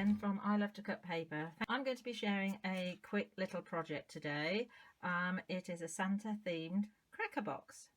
again from I Love to Cut Paper. I'm going to be sharing a quick little project today. It is a Santa themed cracker box.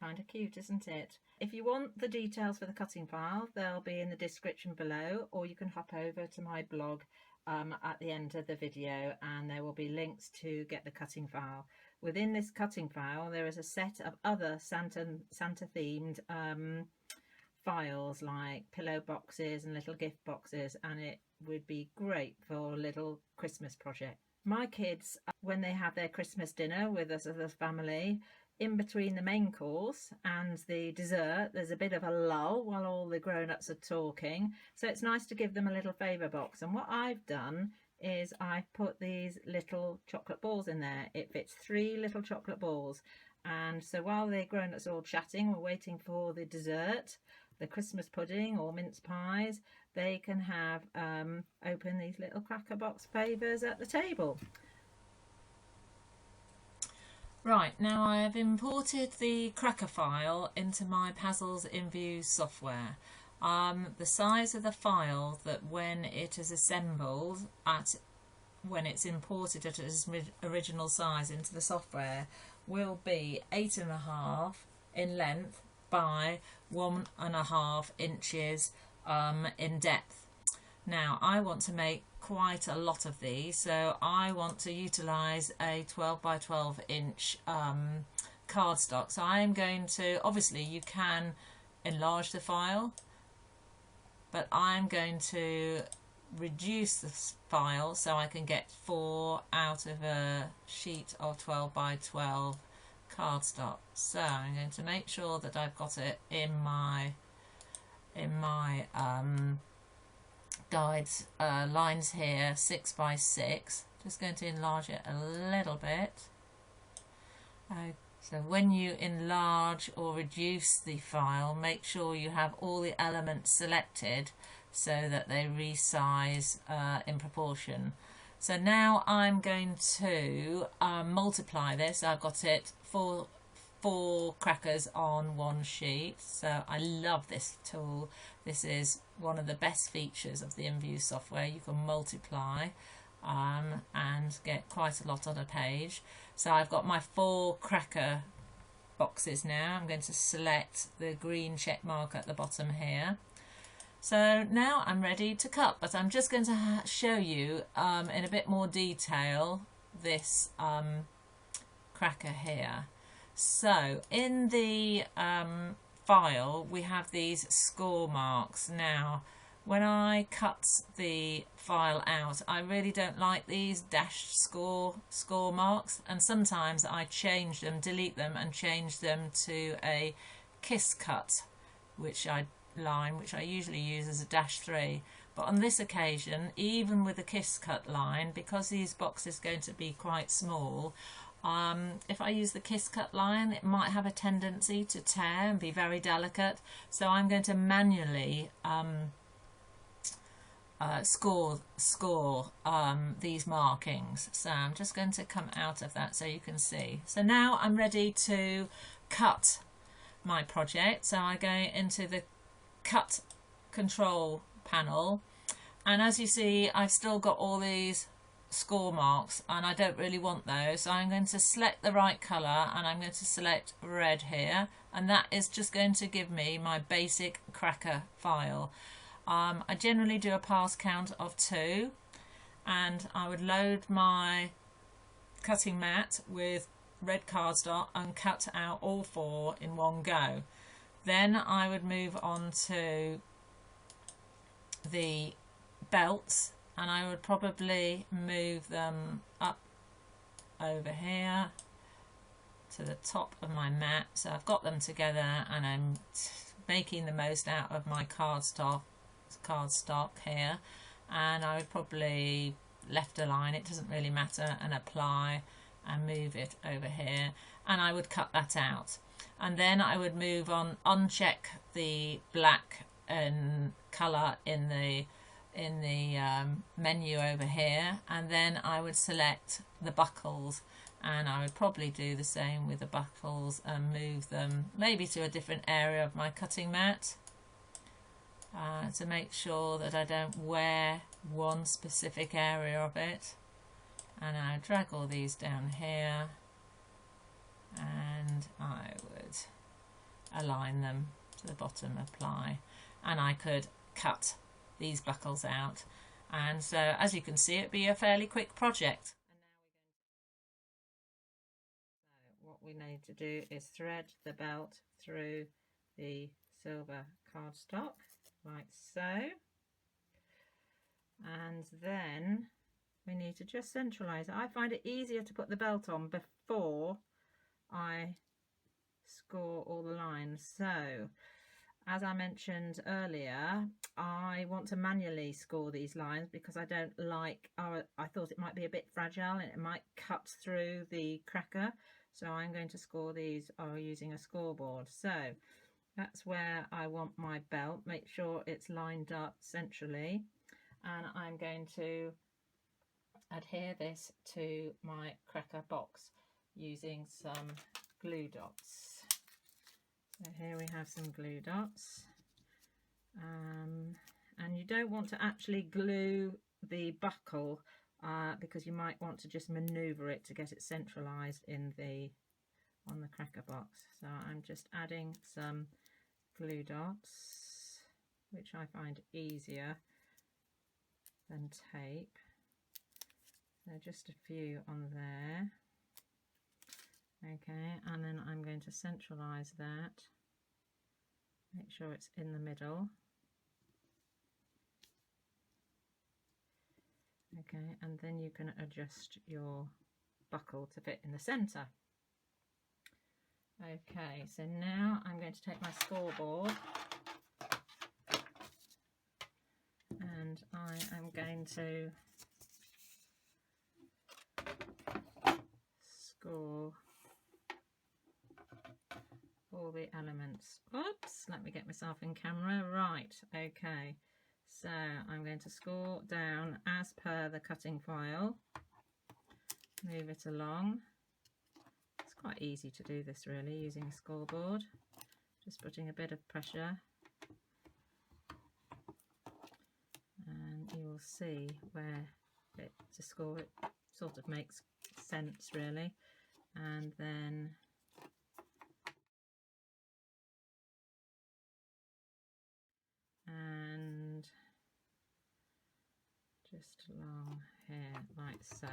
Kind of cute, isn't it? If you want the details for the cutting file, they'll be in the description below, or you can hop over to my blog at the end of the video, and there will be links to get the cutting file. Within this cutting file there is a set of other Santa themed files like pillow boxes and little gift boxes, and it would be great for a little Christmas project. My kids, when they have their Christmas dinner with us as a family, in between the main course and the dessert, there's a bit of a lull while all the grown-ups are talking, so it's nice to give them a little favour box. And what I've done is I've put these little chocolate balls in there. It fits 3 little chocolate balls, and so while the grown-ups are all chatting, we're waiting for the dessert, the Christmas pudding or mince pies, they can have open these little cracker box favours at the table. Right, now I have imported the cracker file into my Pazzles Inspiration software. The size of the file that when it is assembled, when it's imported at its original size into the software, will be 8.5 in length by 1.5 inches in depth. Now I want to make quite a lot of these, so I want to utilise a 12 by 12 inch cardstock. So I am going to, obviously you can enlarge the file, but I'm going to reduce the file so I can get 4 out of a sheet of 12 by 12 cardstock. So I'm going to make sure that I've got it in my guides lines here, 6 by 6. Just going to enlarge it a little bit. So when you enlarge or reduce the file, make sure you have all the elements selected so that they resize in proportion. So now I'm going to multiply this. I've got it for 4 crackers on 1 sheet. So I love this tool. This is one of the best features of the InView software. You can multiply and get quite a lot on a page. So I've got my 4 cracker boxes now. I'm going to select the green check mark at the bottom here. So now I'm ready to cut, but I'm just going to show you in a bit more detail this cracker here. So in the file we have these score marks. Now when I cut the file out, I really don't like these dashed score marks, and sometimes I change them, delete them and change them to a kiss cut which I usually use as a -3. But on this occasion, even with a kiss cut line, because these boxes are going to be quite small, if I use the kiss cut line, it might have a tendency to tear and be very delicate. So I'm going to manually score these markings. So I'm just going to come out of that so you can see. So now I'm ready to cut my project. So I go into the cut control panel, and as you see I've still got all these score marks and I don't really want those, so I'm going to select the right colour and I'm going to select red here, and that is just going to give me my basic cracker file. I generally do a pass count of 2, and I would load my cutting mat with red cardstock and cut out all 4 in one go. Then I would move on to the belts, and I would probably move them up over here to the top of my mat. So I've got them together and I'm making the most out of my cardstock here, and I would probably left align, it doesn't really matter, and apply and move it over here, and I would cut that out. And then I would move on, uncheck the black and colour in the menu over here, and then I would select the buckles, and I would probably do the same with the buckles and move them maybe to a different area of my cutting mat to make sure that I don't wear one specific area of it, and I drag all these down here, and I would align them to the bottom, apply, and I could cut these buckles out, and so as you can see, it'd be a fairly quick project. So what we need to do is thread the belt through the silver cardstock like so, and then we need to just centralize it. I find it easier to put the belt on before I score all the lines. So as I mentioned earlier, I want to manually score these lines because I don't like, I thought it might be a bit fragile and it might cut through the cracker. So I'm going to score these using a scoreboard. So that's where I want my belt. Make sure it's lined up centrally. And I'm going to adhere this to my cracker box using some glue dots. So here we have some glue dots, and you don't want to actually glue the buckle because you might want to just maneuver it to get it centralized on the cracker box. So I'm just adding some glue dots, which I find easier than tape. So just a few on there. Okay, and then I'm going to centralize that, make sure it's in the middle. Okay, and then you can adjust your buckle to fit in the center. Okay, so now I'm going to take my scoreboard and I am going to score all the elements. Oops, let me get myself in camera. Right, okay, so I'm going to score down as per the cutting file, move it along. It's quite easy to do this really using a scoreboard, just putting a bit of pressure, and you will see where to score it sort of makes sense really. And then just along here like so.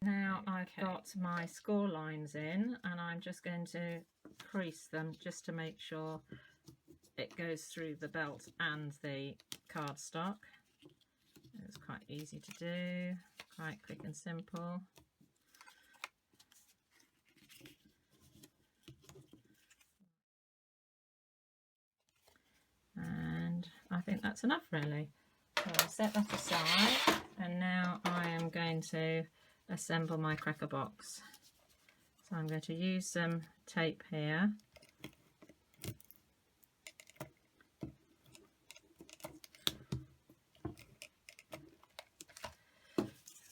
Now I've got my score lines in, and I'm just going to crease them just to make sure it goes through the belt and the cardstock. It's quite easy to do, quite quick and simple. And I think that's enough really. So I'll set that aside, and now I am going to assemble my cracker box. So I'm going to use some tape here.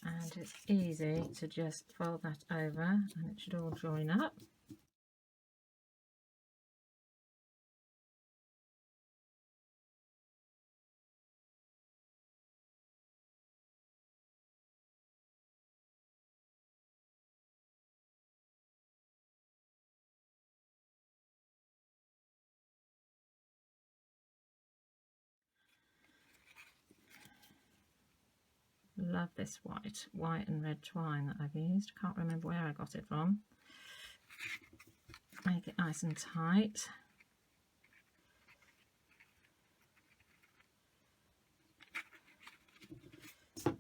And it's easy to just fold that over and it should all join up. Love this white and red twine that I've used. Can't remember where I got it from. Make it nice and tight.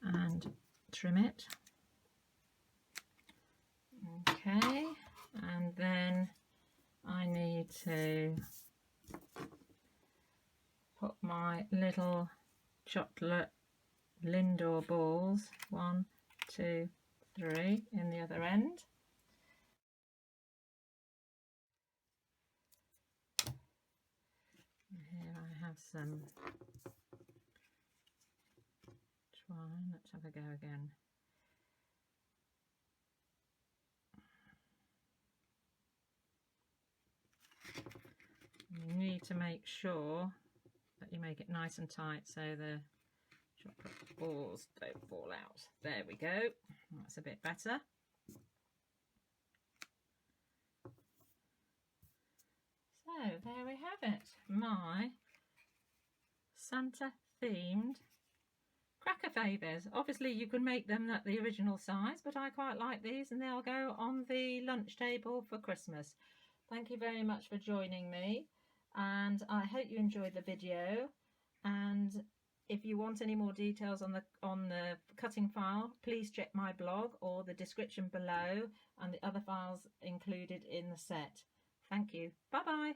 And trim it. Okay, and then I need to put my little chocolate Lindor balls, 1, 2, 3 in the other end. Here I have some twine. Let's have a go again. You need to make sure that definitely make it nice and tight so the chocolate balls don't fall out. There we go. That's a bit better. So there we have it. My Santa themed cracker favours. Obviously you can make them at the original size, but I quite like these and they'll go on the lunch table for Christmas. Thank you very much for joining me, and I hope you enjoyed the video. And if you want any more details on the cutting file, please check my blog or the description below and the other files included in the set. Thank you. Bye bye.